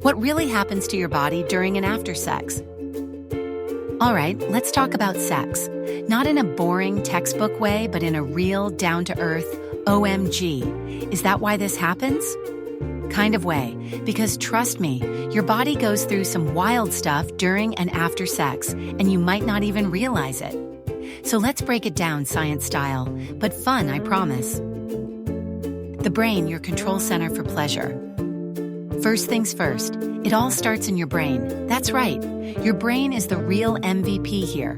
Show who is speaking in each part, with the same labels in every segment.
Speaker 1: What really happens to your body during and after sex? All right, let's talk about sex. Not in a boring textbook way, but in a real, down-to-earth, OMG. Is that why this happens? Kind of way, because trust me, your body goes through some wild stuff during and after sex, and you might not even realize it. So let's break it down science style, but fun, I promise. The brain, your control center for pleasure. First things first, it all starts in your brain. That's right, your brain is the real MVP here.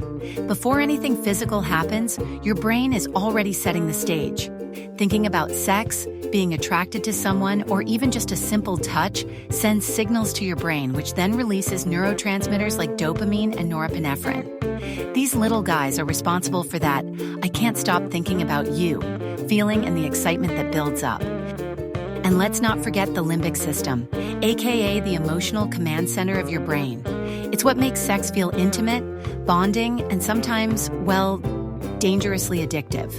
Speaker 1: Before anything physical happens, your brain is already setting the stage. Thinking about sex, being attracted to someone, or even just a simple touch sends signals to your brain, which then releases neurotransmitters like dopamine and norepinephrine. These little guys are responsible for that "I can't stop thinking about you" feeling and the excitement that builds up. And let's not forget the limbic system, aka the emotional command center of your brain. It's what makes sex feel intimate, bonding, and sometimes, well, dangerously addictive.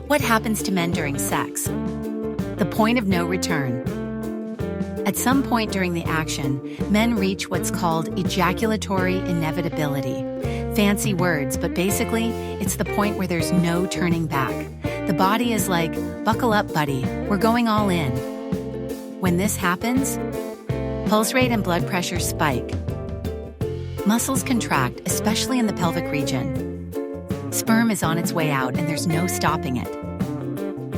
Speaker 1: What happens to men during sex? The point of no return. At some point during the action, men reach what's called ejaculatory inevitability. Fancy words, but basically, it's the point where there's no turning back. The body is like, buckle up, buddy, we're going all in. When this happens, pulse rate and blood pressure spike. Muscles contract, especially in the pelvic region. Sperm is on its way out and there's no stopping it.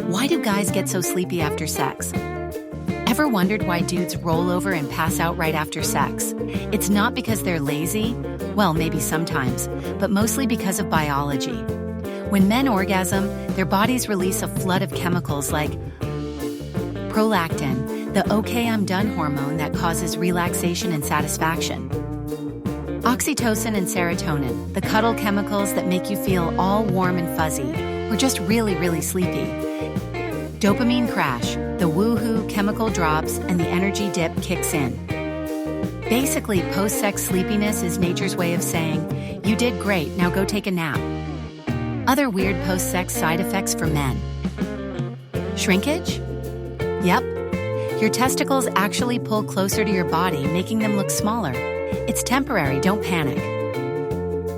Speaker 1: Why do guys get so sleepy after sex? Ever wondered why dudes roll over and pass out right after sex? It's not because they're lazy, well, maybe sometimes, but mostly because of biology. When men orgasm, their bodies release a flood of chemicals like prolactin, the "okay, I'm done" hormone that causes relaxation and satisfaction. Oxytocin and serotonin, the cuddle chemicals that make you feel all warm and fuzzy, or just really, really sleepy. Dopamine crash, the woohoo chemical drops and the energy dip kicks in. Basically, post-sex sleepiness is nature's way of saying, you did great, now go take a nap. Other weird post-sex side effects for men. Shrinkage? Yep. Your testicles actually pull closer to your body, making them look smaller. It's temporary, don't panic.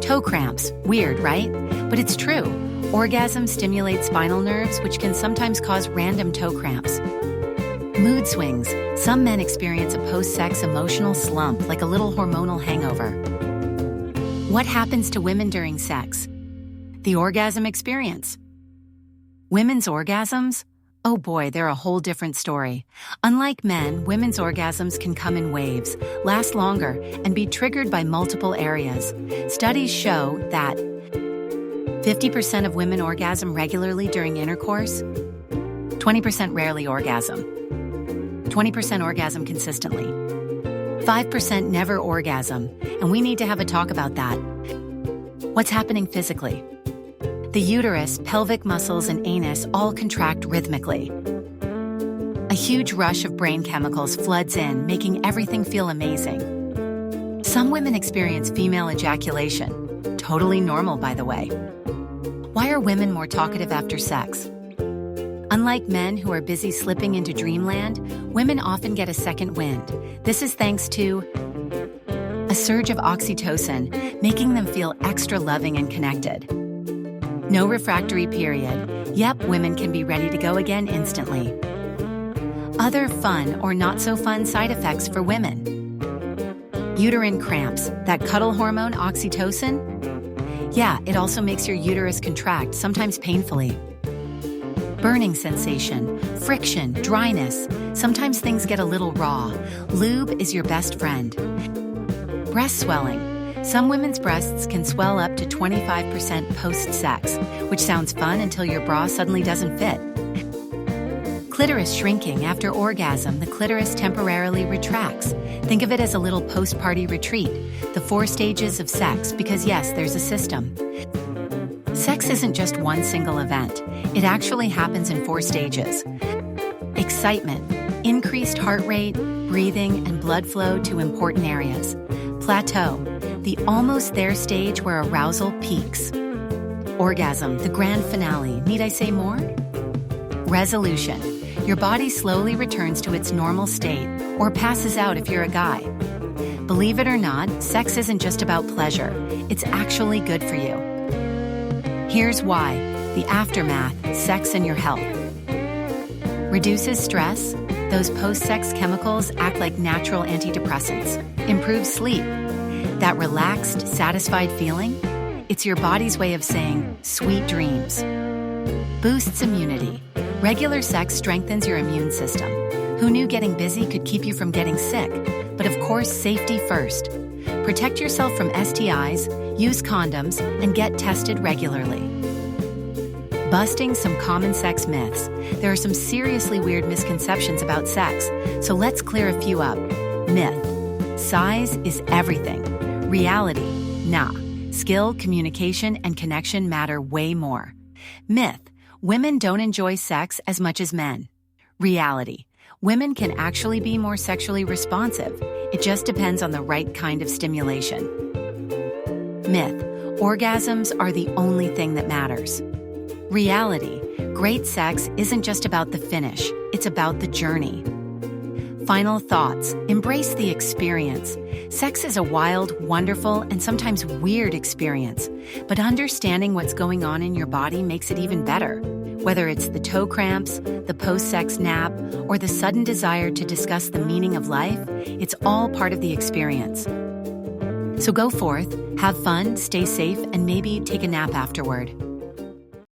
Speaker 1: Toe cramps. Weird, right? But it's true. Orgasm stimulates spinal nerves, which can sometimes cause random toe cramps. Mood swings. Some men experience a post-sex emotional slump, like a little hormonal hangover. What happens to women during sex? The orgasm experience. Women's orgasms? Oh boy, they're a whole different story. Unlike men, women's orgasms can come in waves, last longer, and be triggered by multiple areas. Studies show that 50% of women orgasm regularly during intercourse, 20% rarely orgasm, 20% orgasm consistently, 5% never orgasm, and we need to have a talk about that. What's happening physically? The uterus, pelvic muscles, and anus all contract rhythmically. A huge rush of brain chemicals floods in, making everything feel amazing. Some women experience female ejaculation. Totally normal, by the way. Why are women more talkative after sex? Unlike men who are busy slipping into dreamland, women often get a second wind. This is thanks to a surge of oxytocin, making them feel extra loving and connected. No refractory period. Yep, women can be ready to go again instantly. Other fun or not so fun side effects for women. Uterine cramps, that cuddle hormone oxytocin? Yeah, it also makes your uterus contract, sometimes painfully. Burning sensation, friction, dryness. Sometimes things get a little raw. Lube is your best friend. Breast swelling. Some women's breasts can swell up to 25% post-sex, which sounds fun until your bra suddenly doesn't fit. Clitoris shrinking. After orgasm, the clitoris temporarily retracts. Think of it as a little post-party retreat, the 4 stages of sex, because yes, there's a system. Sex isn't just one single event. It actually happens in 4 stages. Excitement, increased heart rate, breathing, and blood flow to important areas. Plateau, the almost there stage where arousal peaks. Orgasm, the grand finale. Need I say more? Resolution. Your body slowly returns to its normal state or passes out if you're a guy. Believe it or not, sex isn't just about pleasure. It's actually good for you. Here's why. The aftermath, sex and your health. Reduces stress. Those post-sex chemicals act like natural antidepressants. Improves sleep. That relaxed, satisfied feeling? It's your body's way of saying, sweet dreams. Boosts immunity. Regular sex strengthens your immune system. Who knew getting busy could keep you from getting sick? But of course, safety first. Protect yourself from STIs, use condoms, and get tested regularly. Busting some common sex myths. There are some seriously weird misconceptions about sex, so let's clear a few up. Myth: size is everything. Reality: nah. Skill, communication, and connection matter way more. Myth: women don't enjoy sex as much as men. Reality: women can actually be more sexually responsive. It just depends on the right kind of stimulation. Myth: orgasms are the only thing that matters. Reality: great sex isn't just about the finish, it's about the journey. Final thoughts: embrace the experience. Sex is a wild, wonderful, and sometimes weird experience, but understanding what's going on in your body makes it even better. Whether it's the toe cramps, the post-sex nap, or the sudden desire to discuss the meaning of life, it's all part of the experience. So go forth, have fun, stay safe, and maybe take a nap afterward.